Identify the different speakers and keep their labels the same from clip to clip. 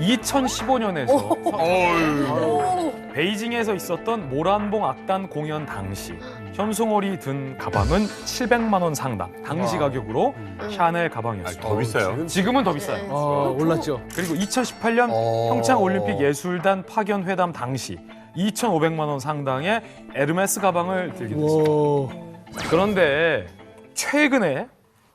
Speaker 1: 2015년에서 베이징에서 있었던 모란봉 악단 공연 당시 현송월이 든 가방은 700만 원 상당. 당시 가격으로 샤넬 가방이었습니다.
Speaker 2: 더 비싸요.
Speaker 1: 지금은 더 비싸요.
Speaker 3: 올랐죠.
Speaker 1: 그리고 2018년 평창 올림픽 예술단 파견 회담 당시 2,500만 원 상당의 에르메스 가방을 들게 됐습니다. 그런데 최근에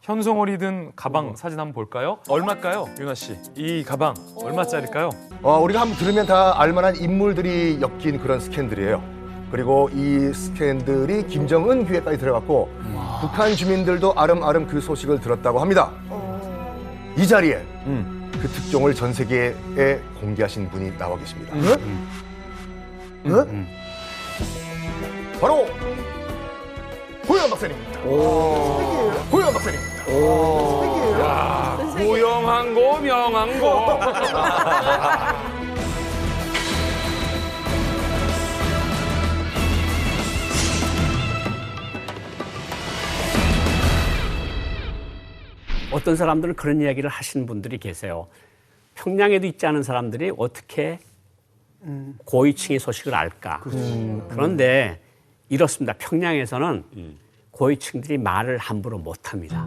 Speaker 1: 현송월이 든 가방 사진 한번 볼까요? 얼마일까요, 윤아 씨? 이 가방 얼마짜리일까요?
Speaker 4: 우리가 한번 들으면 다 알만한 인물들이 엮인 그런 스캔들이에요. 그리고 이 스캔들이 김정은 귀에까지 들어갔고 북한 주민들도 아름아름 그 소식을 들었다고 합니다. 이 자리에 그 특종을 전 세계에 공개하신 분이 나와 계십니다. 바로 고영 박사님입니다. 고영 박사님입니다.
Speaker 2: 고영한 거, 명한 거.
Speaker 5: 어떤 사람들은 그런 이야기를 하시는 분들이 계세요. 평양에도 있지 않은 사람들이 어떻게 고위층의 소식을 알까? 그런데 이렇습니다. 평양에서는 고위층들이 말을 함부로 못합니다.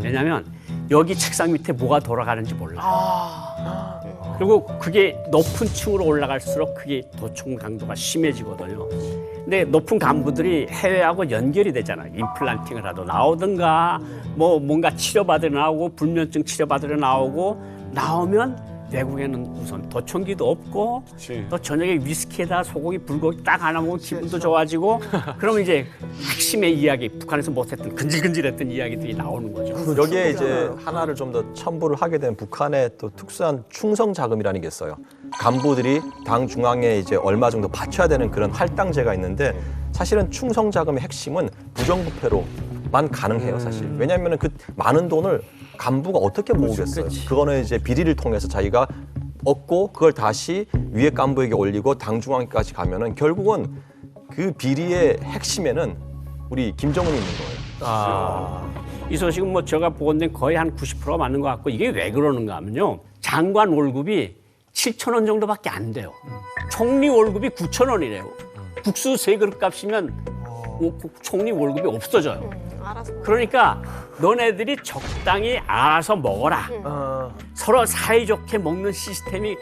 Speaker 5: 왜냐하면 여기 책상 밑에 뭐가 돌아가는지 몰라. 그리고 그게 높은 층으로 올라갈수록 그게 도청 강도가 심해지거든요. 근데 높은 간부들이 해외하고 연결이 되잖아요. 임플란팅을 하러 나오든가 뭐 뭔가 치료받으러 나오고 불면증 치료받으러 나오면 외국에는 우선 도청기도 없고 또 저녁에 위스키에다 소고기 불고기 딱 하나 먹으면 기분도 좋아지고 그러면 이제 핵심의 이야기, 북한에서 못했던 근질근질했던 이야기들이 나오는 거죠.
Speaker 6: 여기에 이제 하나를 좀 더 첨부를 하게 된 북한의 또 특수한 충성 자금이라는 게 있어요. 간부들이 당 중앙에 이제 얼마 정도 바쳐야 되는 그런 할당제가 있는데 사실은 충성 자금의 핵심은 부정부패로만 가능해요, 사실. 왜냐하면 그 많은 돈을 간부가 어떻게 모으겠어요? 그거는 이제 비리를 통해서 자기가 얻고 그걸 다시 위에 간부에게 올리고 당 중앙까지 가면은 결국은 그 비리의 핵심에는 우리 김정은이 있는 거예요.
Speaker 5: 이 소식은 뭐 제가 보건된 거의 한 90%가 맞는 것 같고 이게 왜 그러는가 하면요. 장관 월급이 7,000원 정도밖에 안 돼요. 총리 월급이 9,000원이래요. 국수 3그릇 값이면 총리 월급이 없어져요. 그러니까 너네들이 적당히 알아서 먹어라. 서로 사이좋게 먹는 시스템이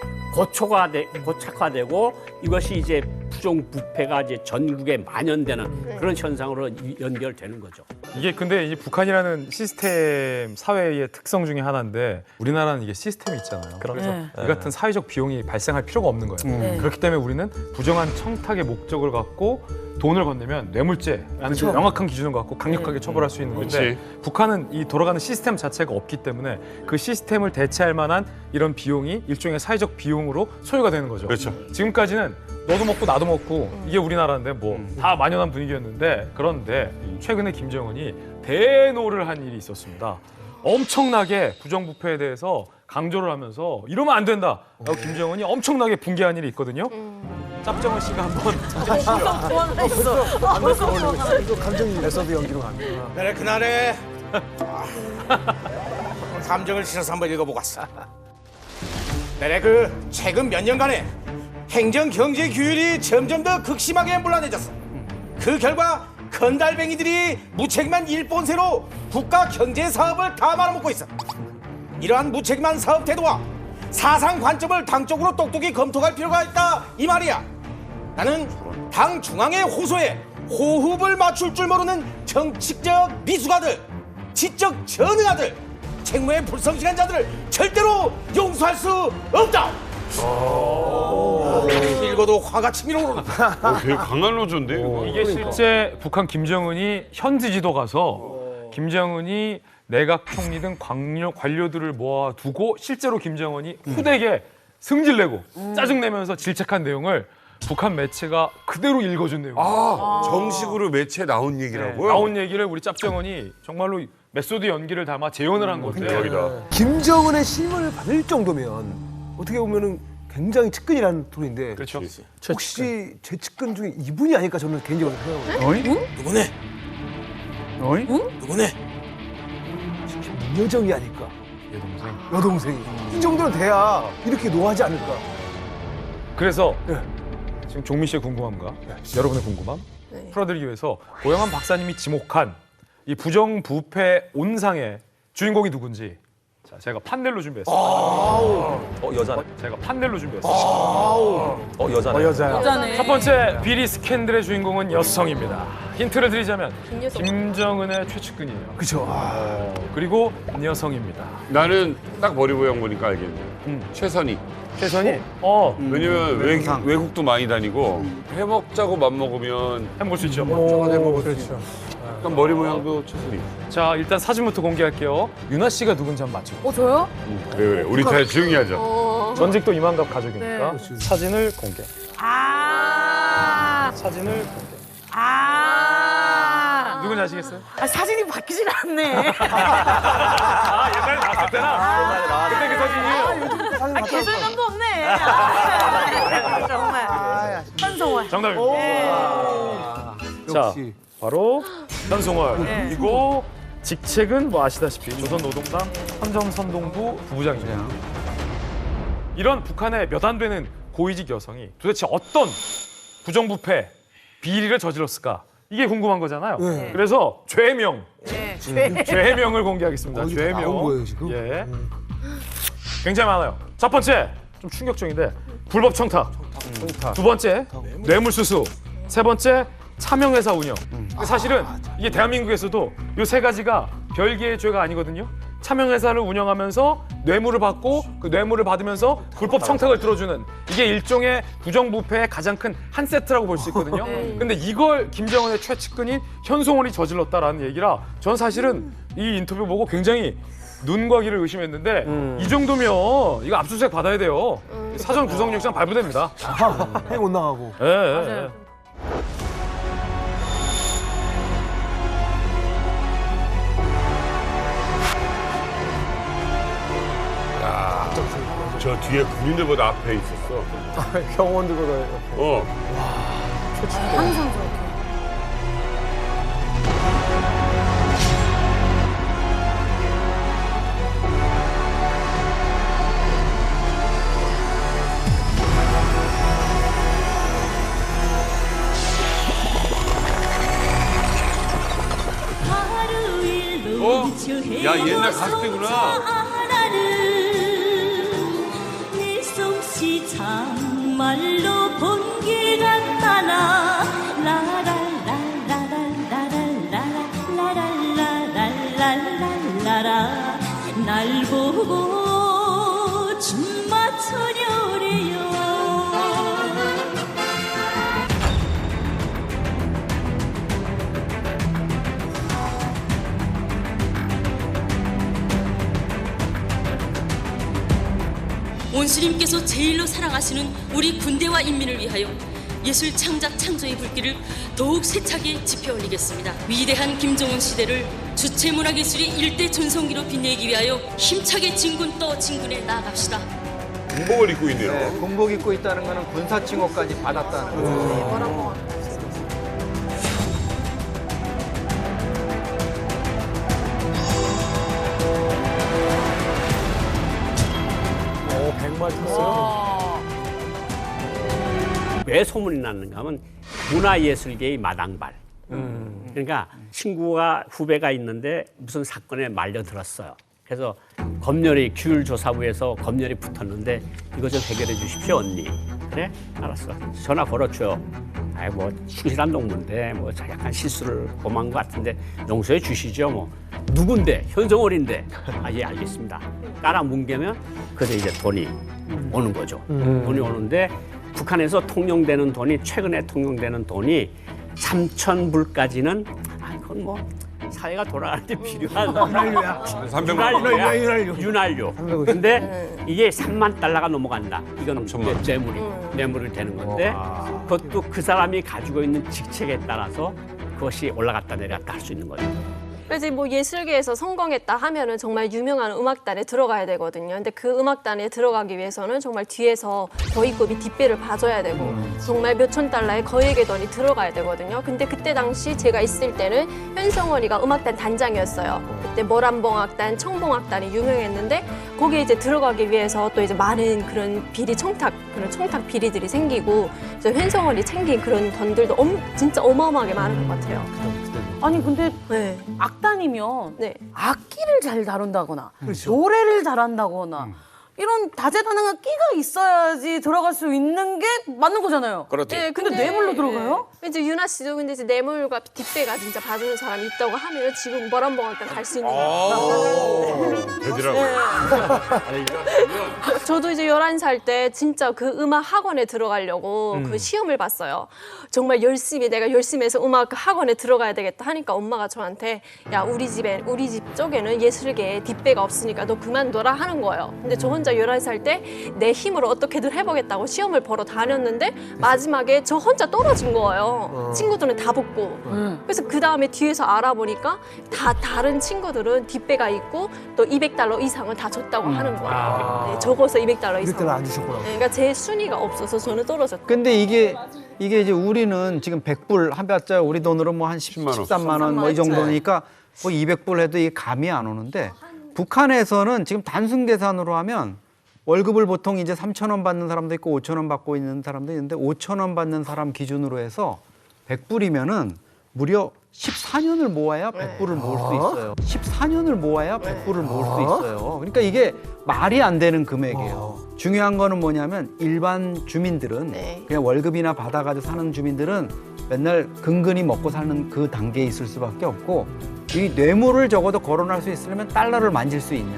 Speaker 5: 고착화되고 이것이 이제 부정부패가 이제 전국에 만연되는 그런 현상으로 연결되는 거죠.
Speaker 1: 이게 근데 이제 북한이라는 시스템 사회의 특성 중에 하나인데 우리나라는 이게 시스템이 있잖아요. 그래서 이 같은 사회적 비용이 발생할 필요가 없는 거예요. 그렇기 때문에 우리는 부정한 청탁의 목적을 갖고 돈을 건네면 뇌물죄라는 그 명확한 기준을 갖고 강력하게 처벌할 수 있는 건데 북한은 이 돌아가는 시스템 자체가 없기 때문에 그 시스템을 대체할 만한 이런 비용이 일종의 사회적 비용으로 소요가 되는 거죠.
Speaker 2: 그렇죠.
Speaker 1: 지금까지는 너도 먹고 나도 먹고 이게 우리나라인데 뭐 다 만연한 분위기였는데 그런데 최근에 김정은이 대노를 한 일이 있었습니다. 엄청나게 부정부패에 대해서 강조를 하면서 이러면 안 된다 라고 김정은이 엄청나게 붕괴한 일이 있거든요. 짭정은 씨가 한번
Speaker 3: 이거 감정이 에서도 연기로 갑니다.
Speaker 7: 그래 그날에 감정을 실어서 한번 읽어보고 왔어. 그래 그 최근 몇 년간에 행정 경제 규율이 점점 더 극심하게 문란해졌어. 그 결과 건달뱅이들이 무책임한 일본세로 국가 경제 사업을 다 말아먹고 있어. 이러한 무책임한 사업 태도와 사상 관점을 당 쪽으로 똑똑히 검토할 필요가 있다 이 말이야. 나는 당 중앙의 호소에 호흡을 맞출 줄 모르는 정치적 미숙아들, 지적 전능아들, 책무에 불성실한 자들을 절대로 용서할 수 없다. 읽어도 화가 치밀어 오르는다.
Speaker 2: 되게 강한 노조인데.
Speaker 1: 이게 실제 북한 김정은이 현지 지도 가서 김정은이 내각 총리 등 관료들을 모아두고 실제로 김정은이 후대게 승질내고 짜증내면서 질책한 내용을 북한 매체가 그대로 읽어준 내용이에요.
Speaker 2: 정식으로 매체에 나온 얘기라고요?
Speaker 1: 나온 얘기를 우리 짭정은이 정말로 메소드 연기를 담아 재현을 한 건데
Speaker 2: 대박이다.
Speaker 3: 김정은의 신문을 받을 정도면 어떻게 보면은 굉장히 측근이라는 소리인데
Speaker 1: 그렇죠.
Speaker 3: 혹시 제 측근 중에 이분이 아닐까 저는 개인적으로 생각합니다.
Speaker 7: 누구네? 누구네?
Speaker 3: 민여정이 아닐까.
Speaker 1: 내 동생.
Speaker 3: 여동생이. 이 정도는 돼야 이렇게 노하지 않을까.
Speaker 1: 그래서
Speaker 3: 네.
Speaker 1: 지금 종민 씨의 궁금함과 여러분의 궁금함 풀어드리기 위해서 고영한 박사님이 지목한 이 부정부패 온상의 주인공이 누군지 자, 제가 판넬로 준비했습니다.
Speaker 6: 여자네.
Speaker 1: 제가 판넬로 준비했습니다.
Speaker 6: 여자네.
Speaker 8: 여자네.
Speaker 1: 첫 번째 비리 스캔들의 주인공은 여성입니다. 힌트를 드리자면 김정은의 최측근이에요.
Speaker 3: 그쵸.
Speaker 1: 그리고 여성입니다.
Speaker 2: 나는 딱 머리 모양 보니까 알겠네. 최선희.
Speaker 1: 최선이
Speaker 2: 왜냐면 외국도 많이 다니고 해먹자고 맘먹으면
Speaker 1: 해볼 수 있죠.
Speaker 2: 약간 머리 모양도 최선희.
Speaker 1: 자 일단 사진부터 공개할게요. 유나 씨가 누군지 한번 맞춰.
Speaker 8: 저요?
Speaker 2: 그래. 우리 다 조용히 하자.
Speaker 1: 전직도 이만갑 가족이니까 사진을 공개. 사진을 공개. 누군지 아시겠어요?
Speaker 8: 사진이 바뀌질 않네.
Speaker 1: 옛날에 나왔을 때나. 그때 그 사진이에요.
Speaker 8: 개설감도 없네. 정말. 한성원.
Speaker 1: 정답입니다. 자,
Speaker 3: 역시.
Speaker 1: 바로 현송월. 이거 직책은 뭐 아시다시피 조선노동당 헌정선동부 부부장입니다. 이런 북한의 몇 안 되는 고위직 여성이 도대체 어떤 부정부패, 비리를 저질렀을까? 이게 궁금한 거잖아요. 그래서 죄명, 죄명을 공개하겠습니다.
Speaker 3: 이게 나온
Speaker 1: 죄명.
Speaker 3: 거예요, 지금?
Speaker 1: 예. 굉장히 많아요. 첫 번째, 좀 충격적인데 불법 청탁. 두 번째, 뇌물수수. 세 번째, 차명회사 운영. 근데 사실은 이게 대한민국에서도 이 세 가지가 별개의 죄가 아니거든요. 차명회사를 운영하면서 뇌물을 받고 그 뇌물을 받으면서 불법 청탁을 들어주는 이게 일종의 부정부패의 가장 큰 한 세트라고 볼 수 있거든요. 근데 이걸 김정은의 최측근인 현송월이 저질렀다라는 얘기라 전 사실은 이 인터뷰 보고 굉장히 눈과 귀를 의심했는데 이 정도면 이거 압수수색 받아야 돼요. 사전 구속영장 발부됩니다.
Speaker 3: 행 못 나가고.
Speaker 1: 예, 예, 예.
Speaker 2: 저 뒤에 군인들보다 앞에 있었어.
Speaker 1: 경호원들보다
Speaker 8: 항상 저렇게.
Speaker 2: 야, 옛날 가수대구나.
Speaker 9: 내 솜씨 정말로 본 게 같다나 라라라라라라라라라라라라라라 날 보고 춤 맞춰려래요. 온수님께서 제일로 사랑하시는 우리 군대와 인민을 위하여 예술 창작 창조의 불길을 더욱 세차게 지펴 올리겠습니다. 위대한 김정은 시대를 주체 문화예술의 일대 전성기로 빛내기 위하여 힘차게 진군 떠 진군해 나아갑시다.
Speaker 2: 군복을 입고 있네요.
Speaker 10: 군복 입고 있다는 거는 군사 칭호까지 받았다는 거죠.
Speaker 5: 왜 소문이 났는가 하면 문화예술계의 마당발. 그러니까 친구가 후배가 있는데 무슨 사건에 말려들었어요. 그래서 검열이 규율조사부에서 검열이 붙었는데 이거 좀 해결해 주십시오 언니. 그래? 알았어. 전화 걸어줘요. 아이 뭐 충실한 동무인데 뭐 약간 실수를 범한 것 같은데 용서해 주시죠 뭐. 누군데? 현정월인데. 아 예 알겠습니다. 깔아 뭉개면 그래서 이제 돈이 오는 거죠. 돈이 오는데 북한에서 통용되는 돈이 최근에 통용되는 돈이 3,000불까지는 그건 뭐 사회가 돌아가는 데 필요한 윤활유. 근데 이게 3만 달러가 넘어간다. 이건 뇌물이 되는 건데 그것도 그 사람이 가지고 있는 직책에 따라서 그것이 올라갔다 내려갔다 할 수 있는 거죠.
Speaker 11: 그래서 뭐 예술계에서 성공했다 하면은 정말 유명한 음악단에 들어가야 되거든요. 근데 그 음악단에 들어가기 위해서는 정말 뒤에서 거위급이 뒷배를 봐줘야 되고 정말 몇천 달러의 거액의 돈이 들어가야 되거든요. 근데 그때 당시 제가 있을 때는 현성월이가 음악단 단장이었어요. 그때 모란봉악단, 청봉악단이 유명했는데 거기에 이제 들어가기 위해서 또 이제 많은 그런 비리 그런 청탁 비리들이 생기고 이제 현성월이 챙긴 그런 돈들도 진짜 어마어마하게 많은 것 같아요.
Speaker 8: 아니 근데
Speaker 11: 네.
Speaker 8: 악단이면
Speaker 11: 네.
Speaker 8: 악기를 잘 다룬다거나 노래를 잘한다거나 이런 다재다능한 끼가 있어야지 들어갈 수 있는 게 맞는 거잖아요.
Speaker 7: 그렇지.
Speaker 11: 네,
Speaker 8: 근데 뇌물로 들어가요?
Speaker 11: 이제 유나 씨도 근데 이제 뇌물과 뒷배가 진짜 봐주는 사람이 있다고 하면 지금 모란봉악단 갈 수 있는 거예요.
Speaker 2: 되더라고요.
Speaker 11: 저도 이제 11살 때 진짜 그 음악 학원에 들어가려고 그 시험을 봤어요. 정말 내가 열심히 해서 음악 학원에 들어가야 되겠다 하니까 엄마가 저한테 야, 우리 집 쪽에는 예술계에 뒷배가 없으니까 너 그만둬라 하는 거예요. 근데 저 혼자 11살 때 내 힘으로 어떻게든 해보겠다고 시험을 보러 다녔는데 마지막에 저 혼자 떨어진 거예요. 친구들은 다 붙고. 그래서 그 다음에 뒤에서 알아보니까 다 다른 친구들은 뒷배가 있고 또 $200 이상은 다 줬다고 하는 거예요. 네, 적어서 $200 이상.
Speaker 3: 200달러 안 주셨구나.
Speaker 11: 네, 그러니까 제 순위가 없어서 저는 떨어졌어요.
Speaker 10: 근데 이게 이제 우리는 지금 100불 한 배짜 우리 돈으로 뭐 한
Speaker 2: 10만 원.
Speaker 10: 13만 원 뭐 이 정도니까 뭐 200불 해도 이게 감이 안 오는데 북한에서는 지금 단순 계산으로 하면 월급을 보통 이제 3,000원 받는 사람도 있고 5,000원 받고 있는 사람도 있는데 5,000원 받는 사람 기준으로 해서 100불이면은 무려 14년을 모아야 100불을 모을 수 있어요. 14년을 모아야 100불을 모을 수 있어요. 그러니까 이게 말이 안 되는 금액이에요. 중요한 거는 뭐냐면 일반 주민들은 그냥 월급이나 받아가지고 사는 주민들은 맨날 근근히 먹고 사는 그 단계에 있을 수밖에 없고 이 뇌물을 적어도 거론할 수 있으려면 달러를 만질 수 있는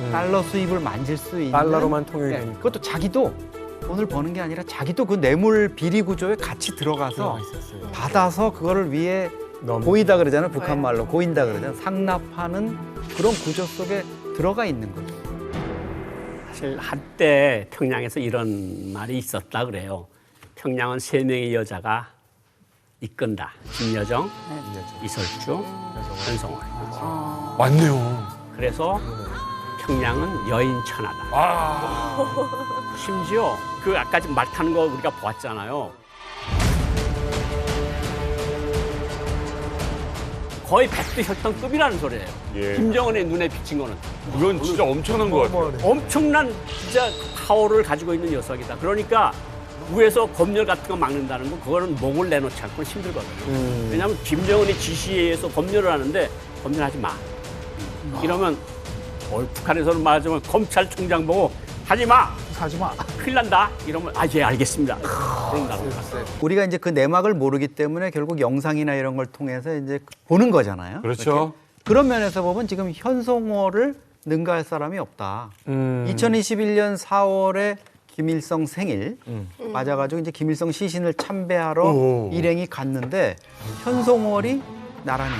Speaker 10: 달러 수입을 만질 수 있는
Speaker 6: 달러로만 통일이 되니까.
Speaker 10: 그것도 자기도 돈을 버는 게 아니라 자기도 그 뇌물 비리 구조에 같이 들어가서 받아서 그거를 위해 고이다 그러잖아요. 북한 말로 고인다 그러잖아요. 상납하는 그런 구조 속에 들어가 있는 거죠.
Speaker 5: 사실 한때 평양에서 이런 말이 있었다 그래요. 평양은 3명의 여자가 이끈다. 김여정, 이설주, 현성월.
Speaker 2: 맞네요.
Speaker 5: 그래서 평양은 여인천하다. 심지어 그 아까 지금 말 타는 거 우리가 보았잖아요. 거의 백두혈통급이라는 소리예요.
Speaker 2: 예.
Speaker 5: 김정은의 눈에 비친 거는.
Speaker 2: 이건 진짜 엄청난 것 같아요.
Speaker 5: 엄청난 진짜 파워를 가지고 있는 녀석이다. 그러니까 위에서 검열 같은 거 막는다는 거 그거는 목을 내놓지 않고는 힘들거든요. 왜냐하면 김정은이 지시에 의해서 검열을 하는데 검열하지 마. 이러면 북한에서는 말하자면 검찰총장 보고 하지 마.
Speaker 3: 하지 마.
Speaker 5: 큰일 난다. 이러면 예 알겠습니다. 그런다고.
Speaker 10: 우리가 이제 그 내막을 모르기 때문에 결국 영상이나 이런 걸 통해서 이제 보는 거잖아요.
Speaker 2: 그렇죠.
Speaker 10: 이렇게. 그런 면에서 보면 지금 현송월을 능가할 사람이 없다. 2021년 4월에 김일성 생일 맞아가지고 이제 김일성 시신을 참배하러 일행이 갔는데 현송월이 나란히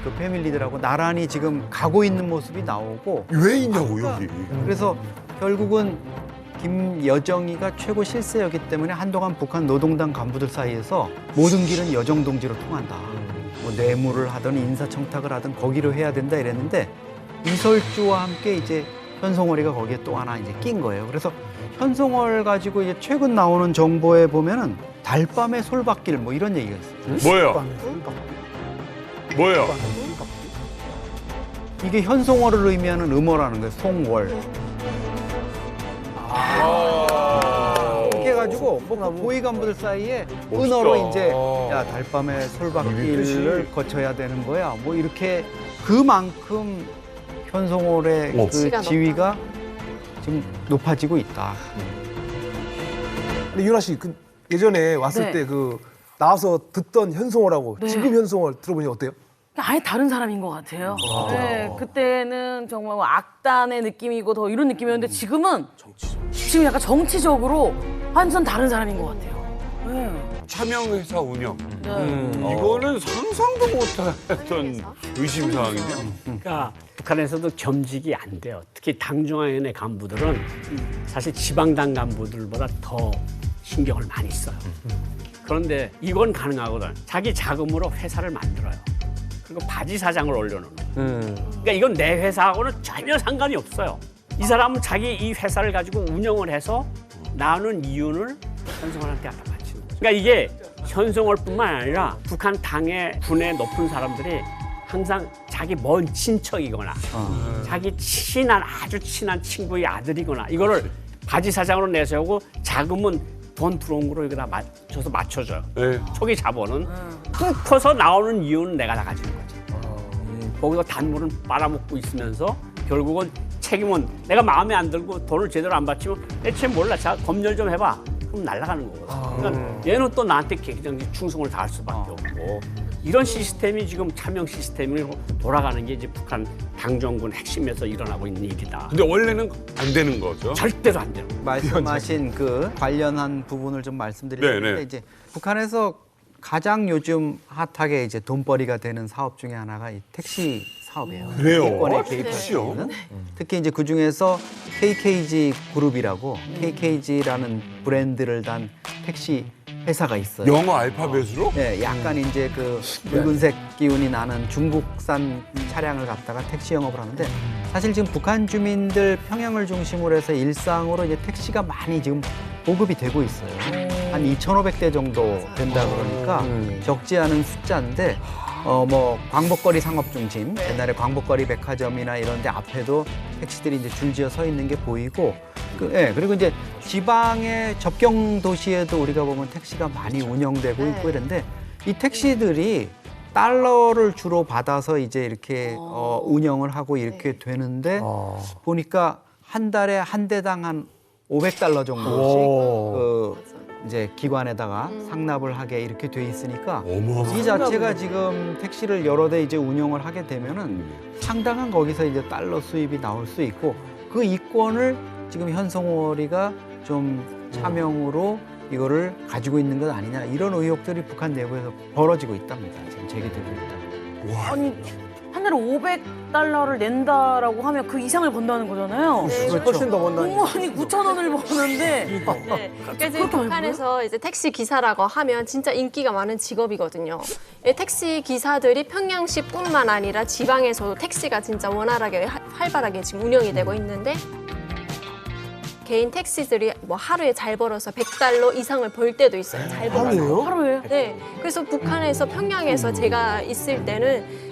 Speaker 10: 그 패밀리들하고 나란히 지금 가고 있는 모습이 나오고
Speaker 2: 왜 있냐고 여기.
Speaker 10: 그래서 결국은 김여정이가 최고 실세였기 때문에 한동안 북한 노동당 간부들 사이에서 모든 길은 여정 동지로 통한다. 뭐 뇌물을 하든 인사청탁을 하든 거기로 해야 된다 이랬는데 이설주와 함께 이제 현송월이가 거기에 또 하나 이제 낀 거예요. 그래서 현송월 가지고 이제 최근 나오는 정보에 보면은 달밤의 솔밭길 뭐 이런 얘기가 있어요.
Speaker 2: 뭐예요?
Speaker 10: 이게 현송월을 의미하는 음어라는 거예요. 송월. 이렇게 해가지고 뭐 고위 간부들 사이에 은어로 이제 야 달밤의 솔밭길을 거쳐야 되는 거야. 뭐 이렇게 그만큼 현송월의 그 지위가 지금 높아지고 있다.
Speaker 3: 근데 유나 씨, 그 예전에 왔을
Speaker 8: 네.
Speaker 3: 때 그 나와서 듣던 현송월하고 지금 현송월 들어보니 어때요?
Speaker 8: 아예 다른 사람인 것 같아요. 네, 그때는 정말 뭐 악단의 느낌이고 더 이런 느낌이었는데 지금은 지금 약간 정치적으로 완전 다른 사람인 것 같아요. 네.
Speaker 2: 차명회사 운영. 이거는 상상도 못했던 의심 사항이네요.
Speaker 5: 그러니까 북한에서도 겸직이 안 돼요. 특히 당중앙위원회 간부들은 사실 지방당 간부들보다 더 신경을 많이 써요. 그런데 이건 가능하거든. 자기 자금으로 회사를 만들어요. 그리고 바지 사장을 올려놓는 거예요. 그러니까 이건 내 회사하고는 전혀 상관이 없어요. 이 사람은 자기 이 회사를 가지고 운영을 해서 나오는 이윤을 현성월한테 갖다 바치는 거죠. 그러니까 이게 현성월뿐만 아니라 북한 당의 군의 높은 사람들이 항상 자기 먼 친척이거나 자기 아주 친한 친구의 아들이거나 이거를 바지 사장으로 내세우고 자금은 돈 들어온 거로 여기다 맞춰줘요.
Speaker 2: 네.
Speaker 5: 초기 자본은 푹 퍼서 나오는 이유는 내가 다 가지는 거죠. 거기서 단물은 빨아먹고 있으면서 결국은 책임은 내가 마음에 안 들고 돈을 제대로 안 바치면 대체 몰라. 자, 검열 좀 해봐. 그럼 날아가는 거거든. 그러니까 얘는 또 나한테 굉장히 충성을 다할 수밖에 없고 이런 시스템이 지금 차명 시스템으로 돌아가는 게 이제 북한 당정군 핵심에서 일어나고 있는 일이다.
Speaker 2: 근데 원래는 안 되는 거죠?
Speaker 5: 절대로 안 되는 거예요.
Speaker 10: 말씀하신 그 관련한 부분을 좀 말씀드리는데
Speaker 2: 네네.
Speaker 10: 이제 북한에서 가장 요즘 핫하게 이제 돈벌이가 되는 사업 중에 하나가 이 택시 사업이에요.
Speaker 2: 그래요?
Speaker 10: 이권에
Speaker 2: 택시요?
Speaker 10: 개입하는. 특히 이제 그 중에서 KKG 그룹이라고 KKG라는 브랜드를 단 택시 회사가 있어요.
Speaker 2: 영어 알파벳으로?
Speaker 10: 네, 약간 이제 그 붉은색 기운이 나는 중국산 차량을 갖다가 택시 영업을 하는데 사실 지금 북한 주민들 평양을 중심으로 해서 일상으로 이제 택시가 많이 지금 보급이 되고 있어요. 한 2,500대 정도 된다 그러니까 적지 않은 숫자인데 뭐 광복거리 상업 중심, 옛날에 광복거리 백화점이나 이런 데 앞에도 택시들이 이제 줄지어 서 있는 게 보이고 그리고 이제 지방의 접경 도시에도 우리가 보면 택시가 많이 운영되고 있고 이런데 이 택시들이 달러를 주로 받아서 이제 이렇게 운영을 하고 이렇게 되는데 보니까 한 달에 한 대당 한 500달러 정도씩 이제 기관에다가 상납을 하게 이렇게 돼 있으니까 이 자체가 지금 택시를 여러 대 이제 운영을 하게 되면은 상당한 거기서 이제 달러 수입이 나올 수 있고 그 이권을 지금 현성월이가 좀 차명으로 이거를 가지고 있는 것 아니냐 이런 의혹들이 북한 내부에서 벌어지고 있답니다. 지금 제기되고 있다.
Speaker 8: 아니 한 달에 500달러를 낸다라고 하면 그 이상을 번다는 거잖아요.
Speaker 3: 그렇죠. 훨씬 더 번다니까.
Speaker 8: 아니 9,000원을 버는데
Speaker 11: 네. 그래서 북한에서 이제 택시 기사라고 하면 진짜 인기가 많은 직업이거든요. 택시 기사들이 평양시뿐만 아니라 지방에서도 택시가 진짜 원활하게 활발하게 지금 운영이 되고 있는데 개인 택시들이 뭐 하루에 잘 벌어서 100달러 이상을 벌 때도 있어요. 잘 벌어서.
Speaker 8: 하루에?
Speaker 11: 네. 그래서 북한에서 평양에서 제가 있을 때는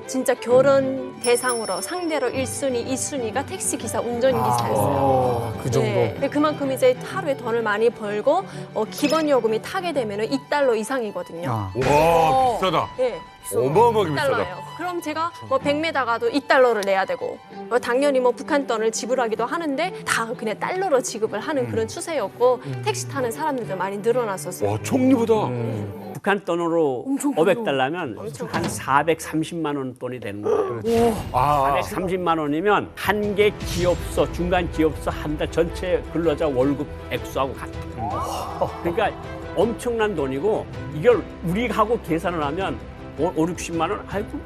Speaker 11: 진짜 결혼 대상으로 상대로 1순위, 2순위가 택시 기사, 운전기사였어요.
Speaker 3: 그 정도.
Speaker 11: 네. 그만큼 이제 하루에 돈을 많이 벌고 기본 요금이 타게 되면 2달러 이상이거든요.
Speaker 2: 와, 비싸다.
Speaker 11: 네.
Speaker 2: 어마어마하게 비싸다.
Speaker 11: 2달러예요. 그럼 제가 뭐 100m 가도 2달러를 내야 되고 당연히 뭐 북한 돈을 지불하기도 하는데 다 그냥 달러로 지급을 하는 그런 추세였고 택시 타는 사람들도 많이 늘어났었어요.
Speaker 2: 와, 총리보다.
Speaker 5: 북한 돈으로 500달러면 한 430만 원 돈이 되는 거예요. 430만 원이면 한 개 기업소, 중간 기업소 한 달 전체 근로자 월급 액수하고 같아요. 그러니까 엄청난 돈이고 이걸 우리하고 계산을 하면 5, 60만 원? 아이고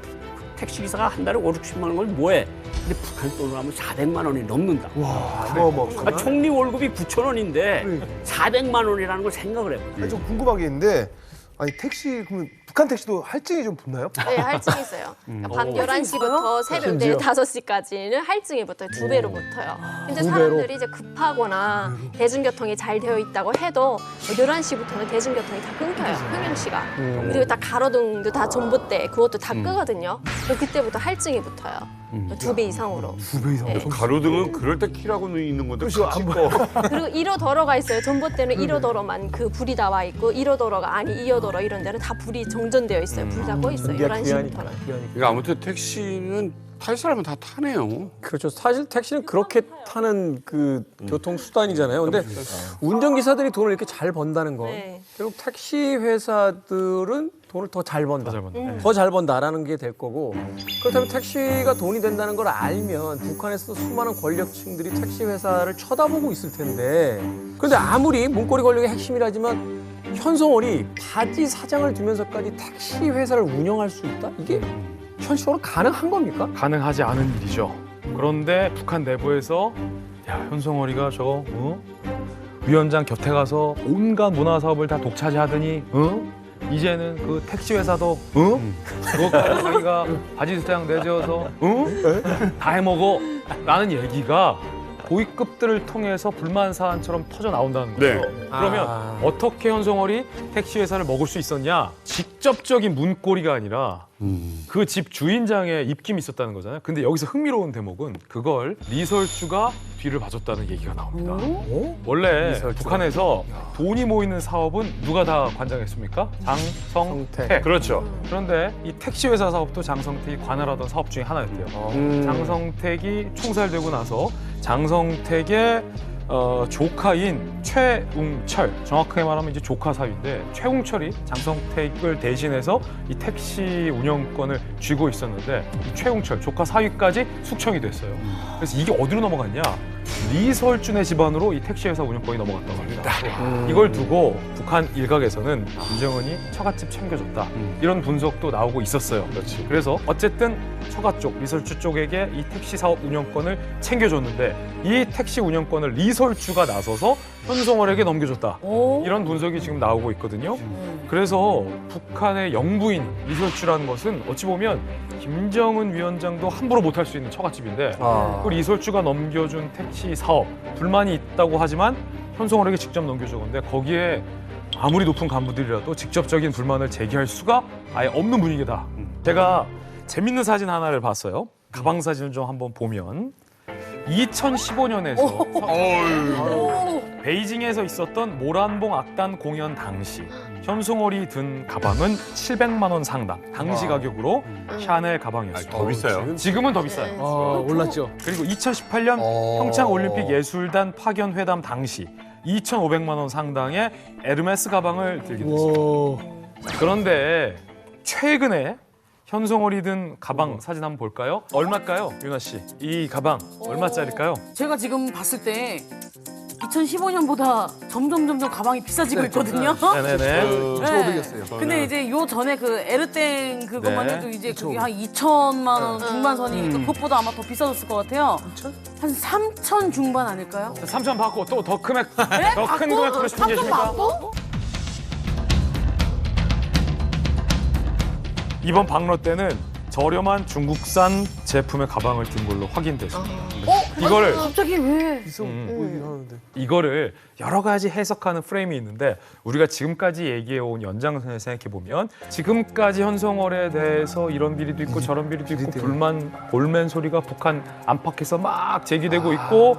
Speaker 5: 택시기사가 한 달에 5, 60만 원을 뭐해? 근데 북한 돈으로 하면 400만 원이 넘는다.
Speaker 3: 와,
Speaker 5: 총리 월급이 9,000원인데 400만 원이라는 걸 생각을 해봐요.
Speaker 3: 좀 궁금한 게 있는데 아니 택시 그러면 북한 택시도 할증이 좀 붙나요?
Speaker 11: 네, 할증이 있어요. 그러니까 밤 11시부터 새벽 5시까지는 할증이 붙어요. 2배로 붙어요. 근데 사람들이 이제 급하거나 대중교통이 잘 되어 있다고 해도 11시부터는 대중교통이 다 끊겨요. 평양시가. 그리고 다 가로등도 다 전봇대 그것도 다 끄거든요. 그때부터 할증이 붙어요. 2배 이상으로.
Speaker 3: 2배 이상.
Speaker 11: 네.
Speaker 2: 가로등은 그럴 때 키라고 있는 건데
Speaker 3: 그렇죠.
Speaker 2: 같이
Speaker 3: 안
Speaker 2: 꺼.
Speaker 11: 그리고 1호도로가 있어요. 전봇대는 1호도로만 그 불이 다 와 있고 1호도로가 아니 2호도로 이런 데는 다 불이 정전되어 있어요. 불이 다 꺼 있어요. 11시부터는.
Speaker 2: 그러니까 아무튼 택시는 탈 사람은 다 타네요.
Speaker 12: 그렇죠. 사실 택시는 그렇게 타는 그 교통 수단이잖아요. 근데 운전기사들이 돈을 이렇게 잘 번다는 건
Speaker 11: 네.
Speaker 12: 결국 택시 회사들은 돈을 더 잘 번다. 더 잘 번다라는 게 될 거고 그렇다면 택시가 돈이 된다는 걸 알면 북한에서도 수많은 권력층들이 택시 회사를 쳐다보고 있을 텐데 그런데 아무리 문고리 권력의 핵심이라지만 현성월이 바지 사장을 두면서까지 택시 회사를 운영할 수 있다? 이게 현실적으로 가능한 겁니까?
Speaker 1: 가능하지 않은 일이죠. 그런데 북한 내부에서 야 현성월이가 저거 위원장 곁에 가서 온갖 문화 사업을 다 독차지하더니 이제는 그 택시 회사도 그것까지 자기가 바지 스타양 내재어서 다 해먹어 라는 얘기가 고위급들을 통해서 불만 사안처럼 터져 나온다는 거죠.
Speaker 2: 네.
Speaker 1: 그러면 어떻게 현송월이 택시 회사를 먹을 수 있었냐? 직접적인 문고리가 아니라 그 집 주인장의 입김이 있었다는 거잖아요. 근데 여기서 흥미로운 대목은 그걸 리설주가 뒤를 봐줬다는 얘기가 나옵니다. 원래 북한에서 돈이 모이는 사업은 누가 다 관장했습니까? 장성택.
Speaker 2: 그렇죠.
Speaker 1: 그런데 이 택시 회사 사업도 장성택이 관할하던 사업 중에 하나였대요. 장성택이 총살되고 나서 장성택의 조카인 최웅철, 정확하게 말하면 이제 조카 사위인데 최웅철이 장성택을 대신해서 이 택시 운영권을 쥐고 있었는데 이 최웅철 조카 사위까지 숙청이 됐어요. 그래서 이게 어디로 넘어갔냐? 리설준의 집안으로 이 택시 회사 운영권이 넘어갔다고 합니다. 이걸 두고 북한 일각에서는 김정은이 처갓집 챙겨줬다 이런 분석도 나오고 있었어요.
Speaker 2: 그렇지.
Speaker 1: 그래서 어쨌든 처가 쪽, 리설주 쪽에게 이 택시 사업 운영권을 챙겨줬는데 이 택시 운영권을 리설주가 나서서 현송월에게 넘겨줬다. 이런 분석이 지금 나오고 있거든요. 그래서 북한의 영부인 리설주라는 것은 어찌 보면 김정은 위원장도 함부로 못할 수 있는 처갓집인데 그 리설주가 넘겨준 택시 사업 불만이 있다고 하지만 현송월에게 직접 넘겨줬는데 거기에 아무리 높은 간부들이라도 직접적인 불만을 제기할 수가 아예 없는 분위기다. 제가 재밌는 사진 하나를 봤어요. 가방 사진을 좀 한번 보면 2015년에서 베이징에서 있었던 모란봉 악단 공연 당시 현송월이 든 가방은 700만 원 상당 당시 가격으로 샤넬 가방이었어요.
Speaker 2: 더 비싸요.
Speaker 1: 지금은 더 비싸요.
Speaker 3: 올랐죠.
Speaker 1: 그리고 2018년 평창올림픽 예술단 파견 회담 당시 2,500만 원 상당의 에르메스 가방을 들게 됐어요. 그런데 최근에 현송월이 든 가방 사진 한번 볼까요? 얼마일까요, 유나 씨? 이 가방 얼마짜리일까요?
Speaker 8: 제가 지금 봤을 때 2015년보다 점점 가방이 비싸지고 있거든요.
Speaker 1: 네네네.
Speaker 3: 2,500이었어요.
Speaker 8: 근데 이제 요 전에 그 에르땡 그것만
Speaker 1: 네.
Speaker 8: 해도 이제 그게 한 2천만 원 중반선이니까 그것보다 아마 더 비싸졌을 것 같아요. 한 3천 중반 아닐까요?
Speaker 1: 3천 받고 또 더 금액,
Speaker 8: 네?
Speaker 1: 더 큰 금액 들으신 분
Speaker 8: 3천
Speaker 1: 계십니까?
Speaker 8: 받고?
Speaker 1: 이번 방로 때는 저렴한 중국산 제품의 가방을 든 걸로 확인됐습니다. 이거를
Speaker 8: 갑자기 왜?
Speaker 3: 비싸 보이긴 하는데.
Speaker 1: 이거를 여러 가지 해석하는 프레임이 있는데 우리가 지금까지 얘기해온 연장선을 생각해보면 지금까지 현송월에 대해서 이런 비리도 있고 저런 비리도 있고 불만, 볼멘 소리가 북한 안팎에서 막 제기되고 있고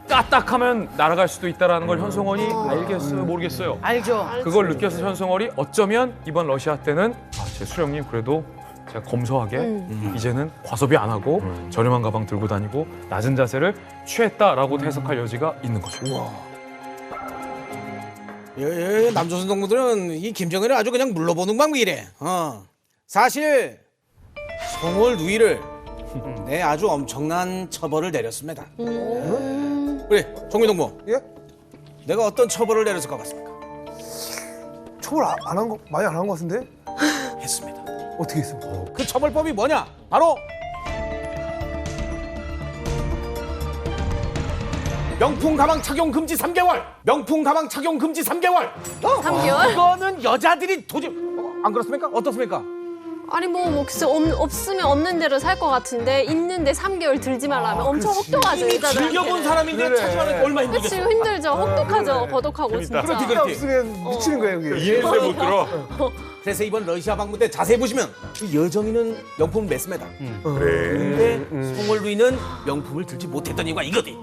Speaker 1: 까딱하면 날아갈 수도 있다는 걸 현송월이 알겠어요, 모르겠어요?
Speaker 8: 알죠.
Speaker 1: 그걸 느껴서 현송월이 어쩌면 이번 러시아 때는 제 수령님 그래도 제가 검소하게 이제는 과소비 안 하고 저렴한 가방 들고 다니고 낮은 자세를 취했다라고 해석할 여지가 있는 거죠.
Speaker 7: 남조선 동무들은 이 김정은을 아주 그냥 물러보는 방식이래. 사실 송월 누이를 내 아주 엄청난 처벌을 내렸습니다. 그래, 정민 동무.
Speaker 3: 예?
Speaker 7: 내가 어떤 처벌을 내렸을 것 같습니까?
Speaker 3: 처벌 안 한 거 많이 안 한 거 같은데?
Speaker 7: 했습니다.
Speaker 3: 어떻게 했습니까?
Speaker 7: 그 처벌법이 뭐냐? 바로 명품 가방 착용 금지 3개월. 명품 가방 착용 금지 3개월.
Speaker 11: 3개월?
Speaker 7: 이거는 여자들이 도저히 안 그렇습니까? 어떻습니까?
Speaker 11: 아니 뭐 글쎄 없으면 없는 대로 살 것 같은데 있는데 3개월 들지 말라면 엄청 혹독하죠
Speaker 7: 이미
Speaker 11: 여자들한테는.
Speaker 7: 즐겨본 사람인데 차지하는 게 얼마나
Speaker 11: 그치
Speaker 7: 힘들겠어.
Speaker 11: 힘들죠. 혹독하죠. 거독하고 진짜.
Speaker 7: 그렇지.
Speaker 3: 없으면 미치는 거예요, 이게.
Speaker 2: 이해세 못 들어.
Speaker 7: 그래서 이번 러시아 방문 때 자세히 보시면 그 여정이는 명품을 맸습니다.
Speaker 2: 그래.
Speaker 7: 근데 송월 누이는 명품을 들지 못했던 이유가 이거지.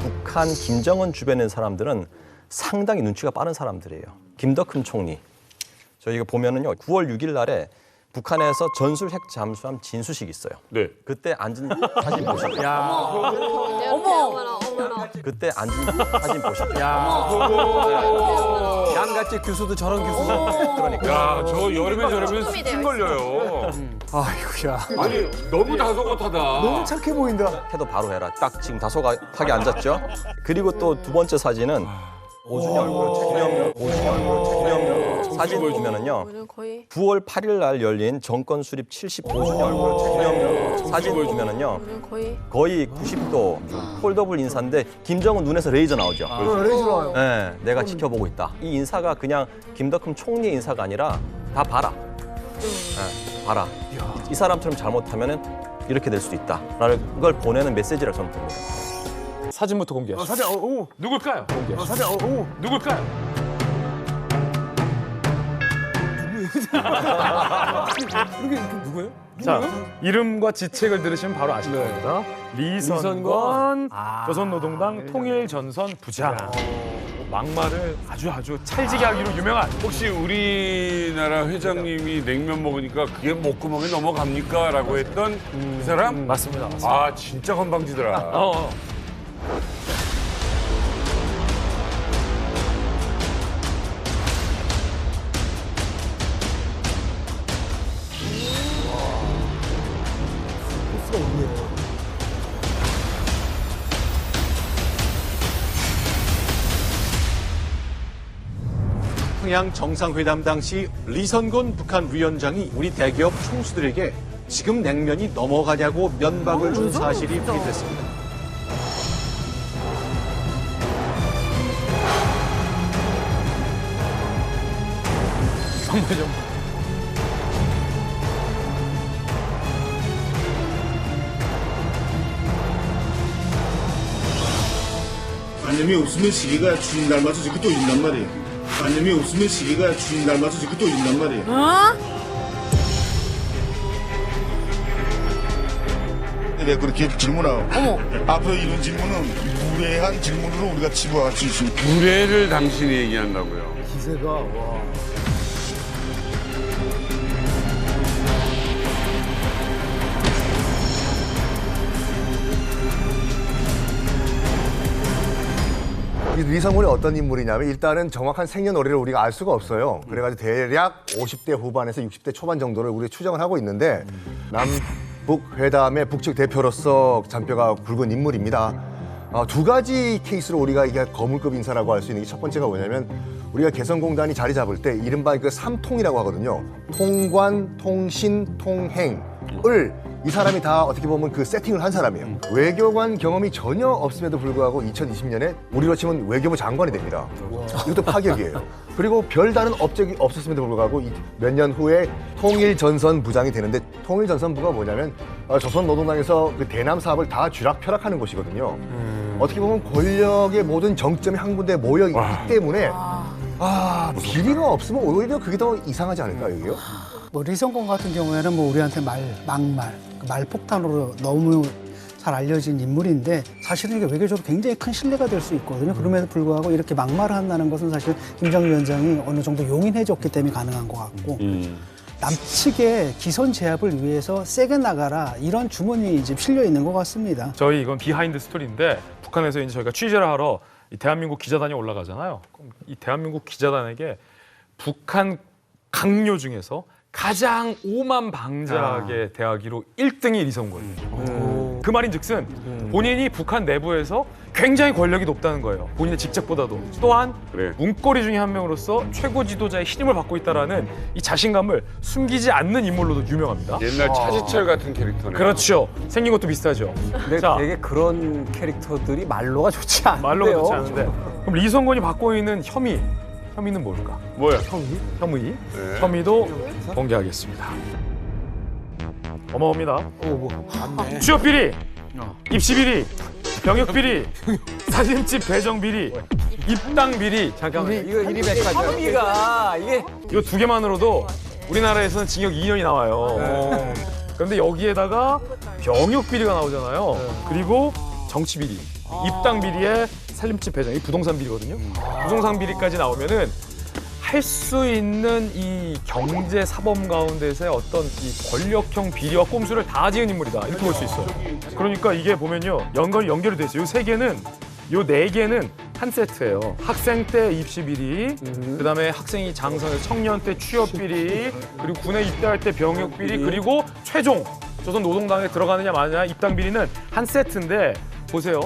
Speaker 6: 북한 김정은 주변에 있는 사람들은 상당히 눈치가 빠른 사람들이에요. 김덕흠 총리. 저희가 보면은요, 9월 6일 날에 북한에서 전술 핵 잠수함 진수식이 있어요.
Speaker 2: 네.
Speaker 6: 그때 앉은 사진 보시죠.
Speaker 11: 어머나.
Speaker 6: 그때 앉은 사진 보시죠.
Speaker 12: 양같이 교수도 저런 교수도.
Speaker 6: 그러니까.
Speaker 2: 야, 저 여름에 저러면
Speaker 11: 소품이
Speaker 2: 스킨 걸려요.
Speaker 3: 아이고야.
Speaker 2: 아니, 너무 다소곳하다.
Speaker 3: 너무 착해 보인다.
Speaker 6: 해도 바로 해라. 딱 지금 다소곳하게 앉았죠. 그리고 또 두 번째 사진은 기념 사진 보면은요.
Speaker 11: 거의
Speaker 6: 9월 8일 날 열린 정권 수립 75주년 기념 사진 보면은요. 거의 90도 폴더블 인사인데 김정은 눈에서 레이저 나오죠.
Speaker 3: 레이저 나와요.
Speaker 6: 네, 내가 지켜보고 있다. 이 인사가 그냥 김덕흠 총리의 인사가 아니라 다 봐라. 네, 봐라. 이 사람처럼 잘못하면은 이렇게 될 수도 있다. 라는 걸 보내는 메시지라고 저는 봅니다.
Speaker 1: 사진부터 공개하시죠.
Speaker 3: 사진,
Speaker 1: 누굴까요?
Speaker 3: 사진,
Speaker 1: 누굴까요?
Speaker 3: 이게 누구예요?
Speaker 1: 자, 이름과 지책을 들으시면 바로 아실 겁니다. 리선권 조선노동당 통일전선 부장. 막말을 아주 찰지게 하기로 유명한.
Speaker 2: 혹시 우리나라 회장님이 냉면 먹으니까 그게 목구멍에 넘어갑니까? 라고 했던 그 사람?
Speaker 1: 맞습니다.
Speaker 2: 아, 진짜 건방지더라.
Speaker 13: 평양 정상회담 당시 리선곤 북한 위원장이 우리 대기업 총수들에게 지금 냉면이 넘어가냐고 면박을 준 사실이 비롯됐습니다.
Speaker 14: 관념이 없으면 시계가 주인 닮아서 저렇게 또 있단 말이에요. 관념이 없으면 시계가 주인 닮아서 저렇게 또 있단 말이에요. 내가 그렇게 질문하고 앞으로 이런 질문은 무례한 질문으로 우리가 치부할 수 있습니다.
Speaker 2: 무례를 당신이 얘기한다고요.
Speaker 3: 기세가 와.
Speaker 4: 이 리선곤이 어떤 인물이냐면 일단은 정확한 생년월일을 우리가 알 수가 없어요. 그래가지고 대략 50대 후반에서 60대 초반 정도를 우리가 추정을 하고 있는데 남북 회담의 북측 대표로서 잔뼈가 굵은 인물입니다. 두 가지 케이스로 우리가 이게 거물급 인사라고 할 수 있는 게 첫 번째가 뭐냐면 우리가 개성공단이 자리 잡을 때 이른바 그 삼통이라고 하거든요. 통관, 통신, 통행을 이 사람이 다 어떻게 보면 그 세팅을 한 사람이에요. 외교관 경험이 전혀 없음에도 불구하고 2020년에 우리로 치면 외교부 장관이 됩니다. 이것도 파격이에요. 그리고 별다른 업적이 없었음에도 불구하고 몇 년 후에 통일전선부장이 되는데 통일전선부가 뭐냐면 조선노동당에서 그 대남 사업을 다 쥐락펴락하는 곳이거든요. 어떻게 보면 권력의 모든 정점이 한 군데에 모여 있기 때문에 길이가 없으면 오히려 그게 더 이상하지 않을까요, 여기요?
Speaker 15: 뭐 리선권 같은 경우에는 뭐 우리한테 막말, 말폭탄으로 너무 잘 알려진 인물인데 사실은 이게 외교적으로 굉장히 큰 신뢰가 될 수 있거든요. 그럼에도 불구하고 이렇게 막말을 한다는 것은 사실 김정일 위원장이 어느 정도 용인해줬기 때문에 가능한 것 같고 남측의 기선 제압을 위해서 세게 나가라 이런 주문이 이제 실려 있는 것 같습니다.
Speaker 1: 저희 이건 비하인드 스토리인데 북한에서 이제 저희가 취재를 하러 이 대한민국 기자단이 올라가잖아요. 그럼 이 대한민국 기자단에게 북한 강요 중에서 가장 오만방자하게 대하기로 1등이 리선권이에요. 그 말인즉슨 본인이 북한 내부에서 굉장히 권력이 높다는 거예요. 본인의 직책보다도. 또한 문고리 중에 한 명으로서 최고 지도자의 신임을 받고 있다는 이 자신감을 숨기지 않는 인물로도 유명합니다.
Speaker 2: 옛날 차지철 같은 캐릭터네.
Speaker 1: 그렇죠. 생긴 것도 비슷하죠.
Speaker 12: 근데 되게 그런 캐릭터들이 말로가 좋지 않아요.
Speaker 1: 말로가 좋지 않은데. 그럼 리선권이 받고 있는 혐의는 뭘까?
Speaker 2: 뭐야?
Speaker 1: 혐의. 네. 혐의도 공개하겠습니다. 어마어마합니다. 취업 비리, 입시 비리, 병역 비리, 사진집 배정 비리, 입당 비리.
Speaker 12: 잠깐만요. 이거 혐의가
Speaker 1: 이거 두 개만으로도 우리나라에서는 징역 2년이 나와요. 그런데 여기에다가 병역 비리가 나오잖아요. 그리고 정치 비리, 입당 비리에 살림집 배정, 이 부동산 비리거든요. 부동산 비리까지 나오면은 할 수 있는 이 경제 사범 가운데서의 어떤 이 권력형 비리와 꼼수를 다 지은 인물이다. 이렇게 볼 수 있어요. 그러니까 이게 보면요. 연결이 돼 있어요. 요 네 개는 한 세트예요. 학생 때 입시 비리, 그다음에 학생이 장성해서 청년 때 취업 비리, 그리고 군에 입대할 때 병역 비리, 그리고 최종 조선 노동당에 들어가느냐 마느냐 입당 비리는 한 세트인데 보세요.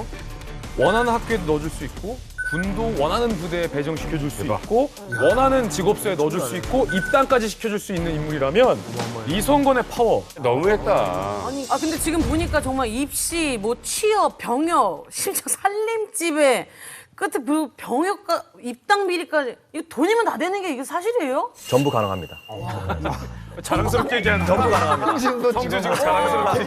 Speaker 1: 원하는 학교에도 넣어줄 수 있고 군도 원하는 부대에 배정시켜줄 수 있고 원하는 직업소에 넣어줄 수 있고 입당까지 시켜줄 수 있는 인물이라면 이성건의 파워
Speaker 2: 너무했다.
Speaker 8: 아 근데 지금 보니까 정말 입시, 뭐 취업, 병역, 심지어 살림집에 끝에 그 병역과 입당 비리까지 이거 돈이면 다 되는 게 이게 사실이에요?
Speaker 6: 전부 가능합니다.
Speaker 1: 자랑스럽게 얘기하는 전부 가능합니다. 성주 지금 자랑스럽게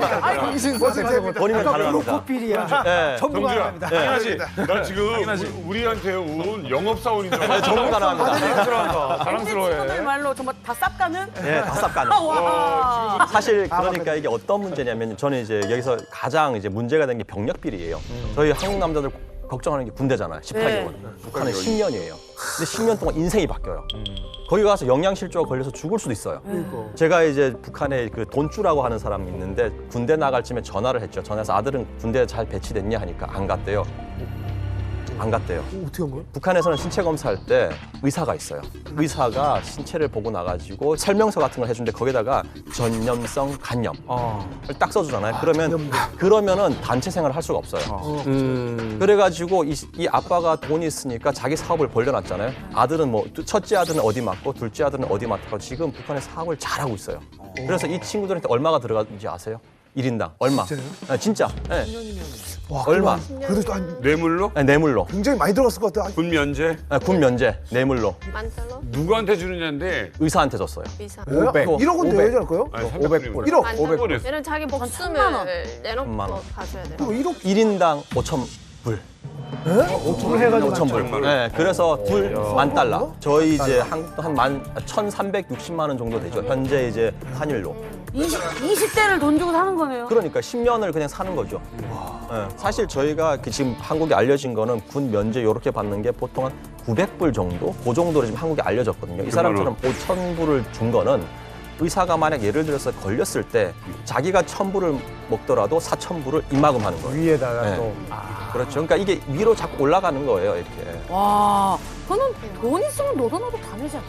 Speaker 6: 본인은 가능합니다.
Speaker 15: 코필이야.
Speaker 6: 네.
Speaker 15: 전부 가능합니다.
Speaker 2: 당연하지. 나 지금 우리한테 온 영업사원인 줄 알았어.
Speaker 6: 전부 가능합니다.
Speaker 1: 자랑스러워한다. 자랑스러워해.
Speaker 8: 친구들 말로 정말 다 쌉 가는?
Speaker 6: 네, 다 쌉 가능.
Speaker 8: 와.
Speaker 6: 사실 그러니까 이게 어떤 문제냐면 저는 이제 여기서 가장 이제 문제가 된 게 병력 비리예요. 저희 한국 남자들 걱정하는 게 군대잖아요. 18개월. 북한은 10년이에요. 근데 10년 동안 인생이 바뀌어요. 거기 가서 영양실조가 걸려서 죽을 수도 있어요. 제가 이제 북한에 그 돈주라고 하는 사람이 있는데 군대 나갈 쯤에 전화를 했죠. 전화해서 아들은 군대에 잘 배치됐냐 하니까 안 갔대요. 안 갔대요.
Speaker 3: 어떻게 한 거예요?
Speaker 6: 북한에서는 신체 검사할 때 의사가 있어요. 의사가 신체를 보고 나가지고 설명서 같은 걸 해주는데 거기다가 전염성 간염을 딱 써주잖아요. 그러면은 단체 생활을 할 수가 없어요. 그래가지고 이 아빠가 돈이 있으니까 자기 사업을 벌려놨잖아요. 아들은 뭐 첫째 아들은 어디 맡고 둘째 아들은 어디 맡고 지금 북한의 사업을 잘하고 있어요. 그래서 이 친구들한테 얼마가 들어가는지 아세요? 1인당 얼마?
Speaker 3: 진짜요?
Speaker 6: 네, 진짜. 네.
Speaker 3: 와,
Speaker 6: 얼마?
Speaker 3: 그래도
Speaker 2: 뇌물로?
Speaker 6: 네, 뇌물로.
Speaker 3: 굉장히 많이 들어갔을 것 같아.
Speaker 2: 군 면제?
Speaker 6: 네, 군 면제, 뇌물로.
Speaker 11: 만달러?
Speaker 2: 누구한테 주느냐인데
Speaker 6: 의사한테 줬어요.
Speaker 11: 비사.
Speaker 3: 500. 1억은 돼야 할 거요?
Speaker 2: 아니,
Speaker 3: 500불. 1억.
Speaker 11: 만달러?
Speaker 2: 500불.
Speaker 11: 얘는 자기 목숨을 내놓고
Speaker 6: 1,000만 원.
Speaker 11: 가져야 돼요.
Speaker 3: 그럼 1억
Speaker 6: 1인당 5,000불.
Speaker 3: 5천을 해가지고
Speaker 6: 5,000불. 네, 그래서 둘 10,000달러. 저희 이제 한국도 한 1,360만 원 정도 되죠. 현재 이제 환율로.
Speaker 8: 20대를 돈 주고 사는 거네요.
Speaker 6: 그러니까 10년을 그냥 사는 거죠. 네, 사실 저희가 지금 한국에 알려진 거는 군 면제 이렇게 받는 게 보통 한 900불 정도? 그 정도로 지금 한국에 알려졌거든요. 이 사람처럼 5,000불을 준 거는 의사가 만약 예를 들어서 걸렸을 때 자기가 1,000불을 먹더라도 4,000불을 입막음하는 거예요.
Speaker 3: 위에다가
Speaker 6: 네.
Speaker 3: 또.
Speaker 6: 그렇죠. 그러니까 이게 위로 자꾸 올라가는 거예요, 이렇게.
Speaker 8: 와, 그거는 돈 있으면 너도 나도 다 내잖아.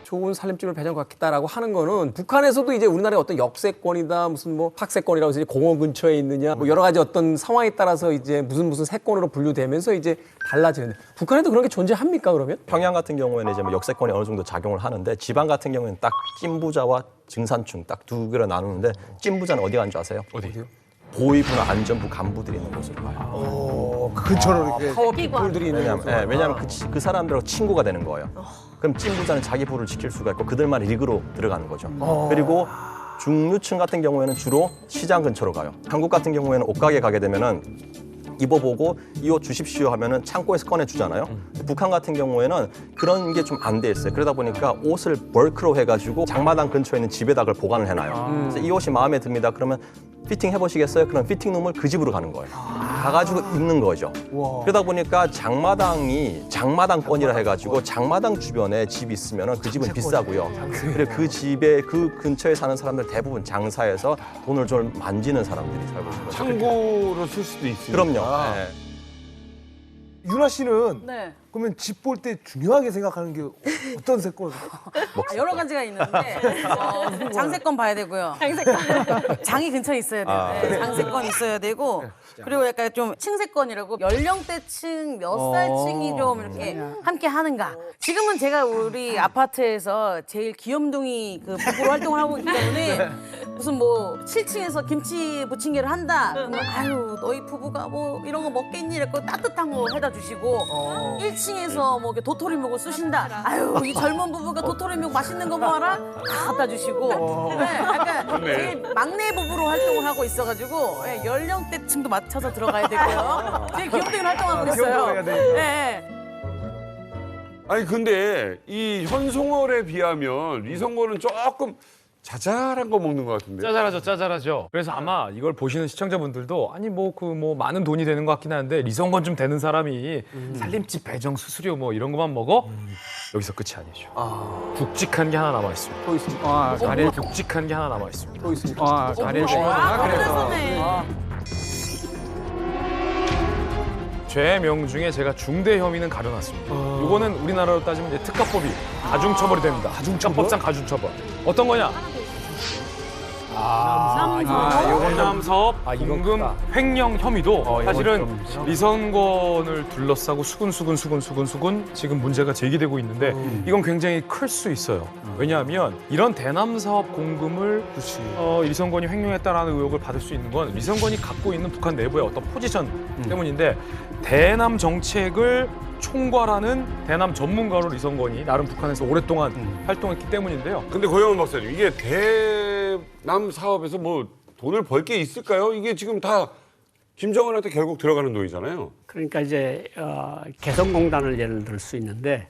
Speaker 12: 좋은 살림집을 배정받겠다라고 하는 거는 북한에서도 이제 우리나라의 어떤 역세권이다 무슨 뭐 학세권이라고 해서 이제 공원 근처에 있느냐 뭐 여러 가지 어떤 상황에 따라서 이제 무슨 세권으로 분류되면서 이제 달라지는데 북한에도 그런 게 존재합니까 그러면?
Speaker 6: 평양 같은 경우에는 이제 뭐 역세권이 어느 정도 작용을 하는데 지방 같은 경우에는 딱 찐부자와 증산층 딱 두 개로 나누는데 찐부자는 어디 가는 줄 아세요?
Speaker 1: 어디요?
Speaker 6: 보위부나 안전부 간부들이 있는 곳으로 가요.
Speaker 3: 그 근처로 이렇게.
Speaker 12: 파워피플들이 있는
Speaker 6: 왜냐하면 그 사람들하고 친구가 되는 거예요. 그럼 찐부자는 자기 부를 지킬 수가 있고 그들만 리그로 들어가는 거죠. 그리고 중류층 같은 경우에는 주로 시장 근처로 가요. 한국 같은 경우에는 옷가게 가게 되면은 입어보고 이 옷 주십시오 하면은 창고에서 꺼내 주잖아요. 북한 같은 경우에는 그런 게 좀 안 돼 있어요. 그러다 보니까 옷을 벌크로 해가지고 장마당 근처에 있는 집에다 그걸 보관을 해놔요. 그래서 이 옷이 마음에 듭니다. 그러면 피팅 해보시겠어요? 그럼 피팅룸을 그 집으로 가는 거예요. 가가지고 입는 거죠. 그러다 보니까 장마당권이라 해가지고 장마당 주변에 집이 있으면 그 집은 비싸고요. 그리고 그 집에 그 근처에 사는 사람들 대부분 장사해서 돈을 좀 만지는 사람들이 살고 있는 거죠.
Speaker 2: 창고로 쓸 수도 있으니까.
Speaker 6: 그럼요. 네.
Speaker 3: 유나 씨는
Speaker 8: 네.
Speaker 3: 그러면 집 볼 때 중요하게 생각하는 게 어떤 세권?
Speaker 8: 여러 가지가 있는데 장세권 봐야 되고요. 장이 근처에 있어야 돼요. 네, 장세권 있어야 되고 그리고 약간 좀 층세권이라고 연령대층 몇 살층이 좀 이렇게 함께 하는가. 지금은 제가 우리 아파트에서 제일 귀염둥이 그 부부로 활동을 하고 있기 때문에 무슨 뭐 7층에서 김치 부침개를 한다. 그러면 아유 너희 부부가 뭐 이런 거 먹겠니? 이렇게 따뜻한 거 해다 주시고 1층에서 뭐 이렇게 도토리묵을 쑤신다. 아유 이 젊은 부부가 도토리묵 맛있는 거 모아라 다 갖다 주시고 네, 약간 제일 막내 부부로 활동을 하고 있어가지고 네, 연령대층도 맞춰서 들어가야 되고요. 제일 귀염둥이 활동하고 있어요. 네.
Speaker 2: 아니 근데 이 현송월에 비하면 이성건은 조금 자잘한 거 먹는 것 같은데.
Speaker 1: 짜잘하죠. 그래서 아마 이걸 보시는 시청자분들도 아니 뭐 많은 돈이 되는 것 같긴 한데 리성건 좀 되는 사람이 살림집 배정 수수료 뭐 이런 것만 먹어? 여기서 끝이 아니죠. 굵직한 게 하나 남아 있습니다.
Speaker 12: 또 있습니까?
Speaker 1: 굵직한 게 하나 남아 있습니다.
Speaker 12: 또 있습니까?
Speaker 8: 그래서
Speaker 1: 죄명 중에 제가 중대 혐의는 가려놨습니다. 이거는 우리나라로 따지면 이제 특가법이 가중처벌이 됩니다. 특가법상 가중처벌. 어떤 거냐? 대남 사업 공금 횡령 혐의도 사실은 리선권을 둘러싸고 수군 지금 문제가 제기되고 있는데 이건 굉장히 클 수 있어요. 왜냐하면 이런 대남 사업 공금을 리선권이 횡령했다라는 의혹을 받을 수 있는 건 리선권이 갖고 있는 북한 내부의 어떤 포지션 때문인데 대남 정책을 총괄하는 대남 전문가로 리선권이 나름 북한에서 오랫동안 활동했기 때문인데요.
Speaker 2: 근데 고영훈 박사님, 이게 대남 사업에서 뭐 돈을 벌 게 있을까요? 이게 지금 다 김정은한테 결국 들어가는 돈이잖아요.
Speaker 5: 그러니까 이제 개성공단을 예를 들 수 있는데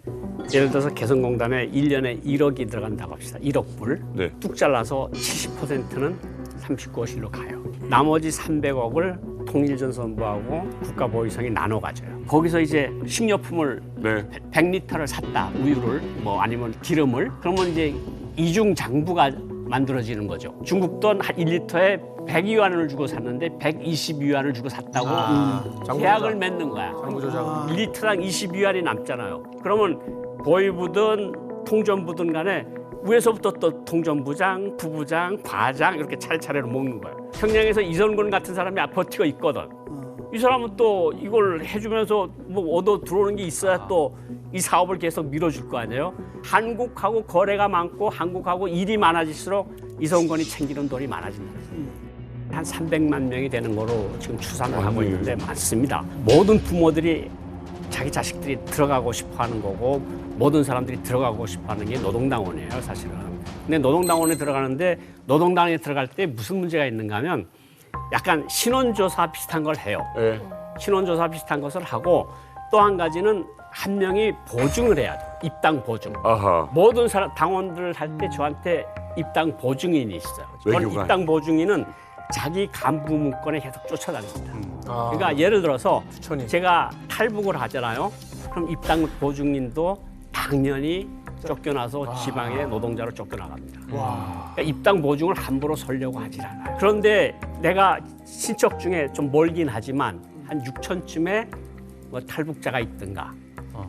Speaker 5: 예를 들어서 개성공단에 1년에 1억이 들어간다고 합시다. 1억 불.
Speaker 2: 네.
Speaker 5: 뚝 잘라서 70%는 39호실로 가요. 나머지 300억을 통일전선부하고 국가보위성이 나눠 가져요. 거기서 이제 식료품을 100리터를 샀다. 우유를 뭐 아니면 기름을. 그러면 이제 이중 장부가 만들어지는 거죠. 중국도 한 1리터에 100위안을 주고 샀는데 120위안을 주고 샀다고 계약을 맺는 거야. 1리터당 20위안이 남잖아요. 그러면 보위부든 통전부든 간에 위에서부터 또 통전부장, 부부장, 과장 이렇게 차례차례로 먹는 거예요. 평양에서 이선권 같은 사람이 버티고 있거든. 이 사람은 또 이걸 해주면서 뭐 얻어 들어오는 게 있어야 또 이 사업을 계속 밀어줄 거 아니에요. 한국하고 거래가 많고 한국하고 일이 많아질수록 이선권이 챙기는 돈이 많아진다. 한 300만 명이 되는 거로 지금 추산을 하고 있는데 많습니다. 모든 부모들이 자기 자식들이 들어가고 싶어하는 거고 모든 사람들이 들어가고 싶어하는 게 노동당원이에요, 사실은. 근데 노동당원에 들어가는데 노동당원에 들어갈 때 무슨 문제가 있는가 하면 약간 신원조사 비슷한 걸 해요.
Speaker 2: 네.
Speaker 5: 신원조사 비슷한 것을 하고 또 한 가지는 한 명이 보증을 해야 돼요. 입당 보증.
Speaker 2: 아하.
Speaker 5: 모든 사람 당원들을 할 때 저한테 입당 보증인이 있어요. 저는 입당 보증인은 자기 간부 문건에 계속 쫓아다닙니다. 그러니까 예를 들어서 제가 탈북을 하잖아요. 그럼 입당 보증인도 당연히 쫓겨나서 지방의 노동자로 쫓겨나갑니다. 그러니까 입당 보증을 함부로 설려고 하질 않아요. 그런데 내가 친척 중에 좀 멀긴 하지만 한 6천쯤에 뭐 탈북자가 있든가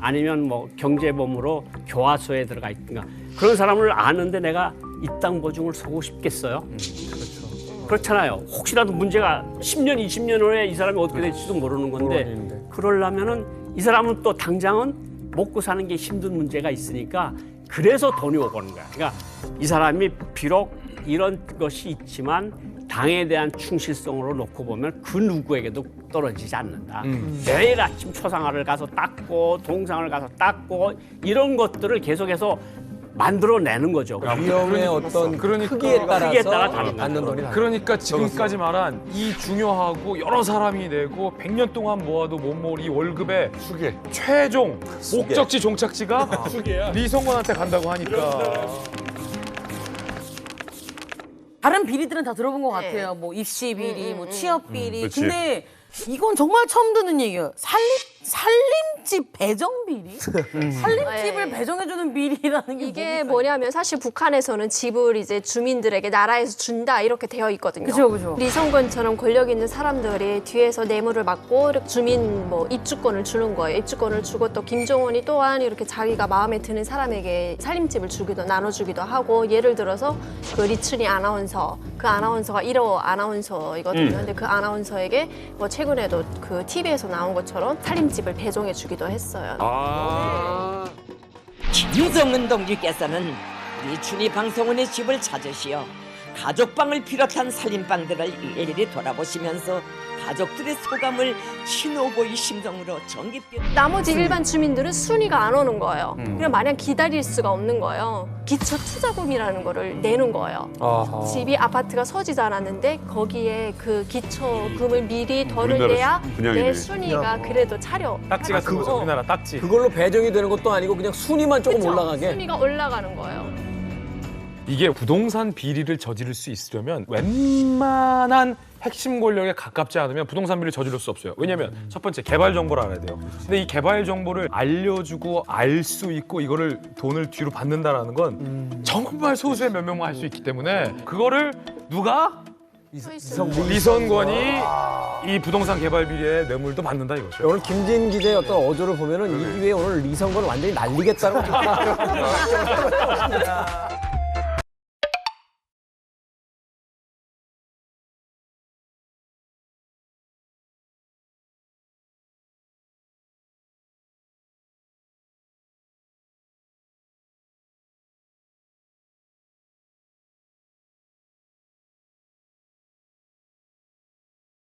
Speaker 5: 아니면 뭐 경제범으로 교화소에 들어가 있든가 그런 사람을 아는데 내가 입당 보증을 서고 싶겠어요? 그렇잖아요. 혹시라도 문제가 10년, 20년 후에 이 사람이 어떻게 될지도 모르는 건데 그러려면은 이 사람은 또 당장은 먹고 사는 게 힘든 문제가 있으니까 그래서 돈이 오고는 거야. 그러니까 이 사람이 비록 이런 것이 있지만 당에 대한 충실성으로 놓고 보면 그 누구에게도 떨어지지 않는다. 매일 아침 초상화를 가서 닦고 동상을 가서 닦고 이런 것들을 계속해서 만들어내는 거죠.
Speaker 12: 위험의 어떤 크기에 따라 받는 돈이 다르다.
Speaker 1: 그러니까 지금까지 말한 이 중요하고 여러 사람이 내고 100년 동안 모아도 못 모을 이 월급의 최종 목적지 종착지가 리선권한테 간다고 하니까.
Speaker 8: 다른 비리들은 다 들어본 것 같아요. 뭐 입시 비리, 뭐 취업 비리. 근데 이건 정말 처음 듣는 얘기예요. 살림집 배정 비리? 살림집을 배정해주는 비리라는 게
Speaker 11: 이게 뭐냐면 사실 북한에서는 집을 이제 주민들에게 나라에서 준다 이렇게 되어 있거든요.
Speaker 8: 그죠.
Speaker 11: 리선권처럼 권력 있는 사람들이 뒤에서 뇌물을 받고 이렇게 주민 뭐 입주권을 주는 거예요. 입주권을 주고 또 김정은이 또한 이렇게 자기가 마음에 드는 사람에게 살림집을 나눠주기도 하고 예를 들어서 그 리춘이 아나운서 그 아나운서가 1호 아나운서이거든요. 근데 그 아나운서에게 뭐 최근에도 그 TV에서 나온 것처럼 살림집을 배정해 주기도 했어요.
Speaker 16: 김정은 동지께서는 리춘희 방송원의 집을 찾으시어 가족방을 비롯한 살림방들을 일일이 돌아보시면서 가족들의 소감을 친오보이 심정으로 정깊게
Speaker 11: 나머지 일반 주민들은 순위가 안 오는 거예요. 그냥 마냥 기다릴 수가 없는 거예요. 기초 투자금이라는 거를 내는 거예요. 집이 아파트가 서지도 않았는데 거기에 그 기초금을 미리 덜을 내야 내 순위가 그래도 차려.
Speaker 1: 딱지가 그거죠. 우리나라 딱지.
Speaker 12: 그걸로 배정이 되는 것도 아니고 그냥 순위만 조금 올라가게.
Speaker 11: 순위가 올라가는 거예요.
Speaker 1: 이게 부동산 비리를 저지를 수 있으려면 웬만한 핵심 권력에 가깝지 않으면 부동산 비리를 저지를 수 없어요. 왜냐면 첫 번째 개발 정보를 알아야 돼요. 근데 이 개발 정보를 알려주고 알 수 있고 이거를 돈을 뒤로 받는다라는 건 정말 소수의 몇 명만 할 수 있기 때문에 그거를 누가? 리선권이 이 부동산 개발 비리의 뇌물도 받는다 이거죠.
Speaker 12: 오늘 김진 기자의 어떤 어조를 보면은 이 기회에 오늘 리선권 완전히 날리겠다는